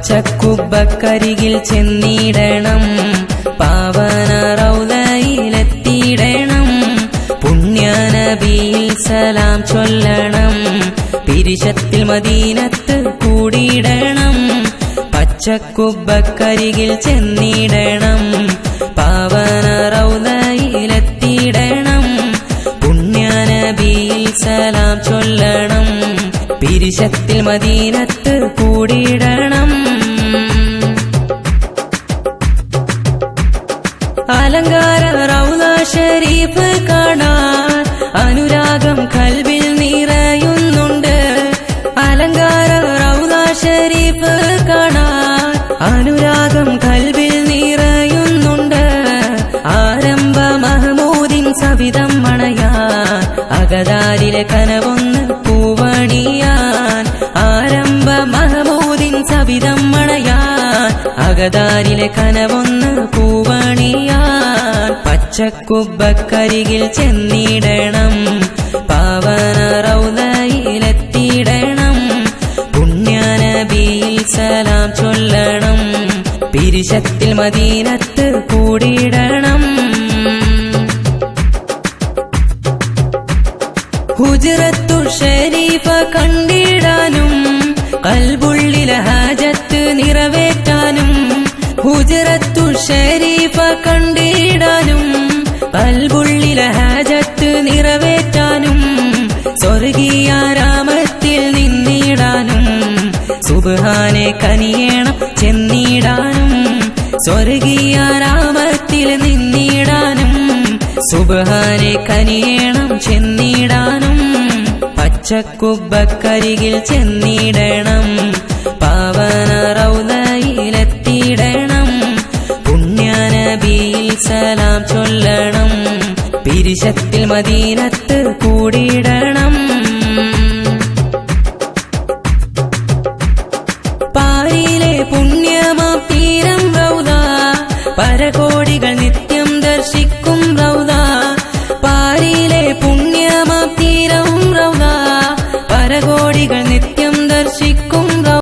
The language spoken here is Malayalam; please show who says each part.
Speaker 1: പച്ചക്കുബ്ബക്കരികിൽ ചെന്നിടണം, പാവന റൗളയിലെത്തിയിടണം, പുണ്യനബിയിൽ സലാം ചൊല്ലണം, പിരിശത്തിൽ മദീനത്ത് കൂടിയിടണം. പച്ചക്കുബ്ബക്കരികിൽ ചെന്നിടണം, പാവന റൗളയിലെത്തിയിടണം, പുണ്യനബിയിൽ സലാം ചൊല്ലണം, പിരിശത്തിൽ മദീനത്ത് കൂടിയിടണം. അലങ്കാര റൗള ഷരീഫ് കാണാൻ അനുരാഗം കൽബിൽ നിറയുന്നുണ്ട്. അലങ്കാര റൗള ഷരീഫ് കാണാൻ അനുരാഗം കൽബിൽ നിറയുന്നുണ്ട്. ആരംഭ മഹമൂദിൻ സവിധം മണയാൻ അകതാരിലെ കനവൊന്ന് പൂവണിയാൻ. ആരംഭ മഹമൂദിൻ സവിധം മണയാൻ അകതാരിലെ കനവൊന്ന് പൂവണിയാൻ. പച്ചക്കുബ്ബക്കരികിൽ ചെന്നിടണം, പാവന റൗളയിലെത്തിയിടണം, പുണ്യനബിയിൽ സലാം ചൊല്ലണം, പിരിശത്തിൽ മദീനത്ത് കൂടിയിടണം. ഹുജ്റത്തു ഷരീഫ കണ്ടിടാനും കൽബുള്ളിലെ ഹാജത്ത് നിറവേറ്റാനും. ഹുജ്റത്തു ഷരീഫ കണ്ടിടാനും കൽബുള്ളിലെ ഹാജത്ത് നിറവേറ്റാനും. സ്വർഗീയ രാമത്തിൽ നിന്നിടാനും സുബ്ഹാനെ കനിയേണം ചെന്നിടാനും. സ്വർഗീയ രാമത്തിൽ നിന്നിടാനും സുബ്ഹാനെ കനിയേണം ചെന്നിടാനും. പച്ചക്കുബ്ബക്കരികിൽ ചെന്നിടണം, പാവന റൗളയിലെത്തിയിടണം, പുണ്യനബിയിൽ സലാം ചൊല്ലണം, പിരിശത്തിൽ മദീനത്ത് കൂടിയിടണം.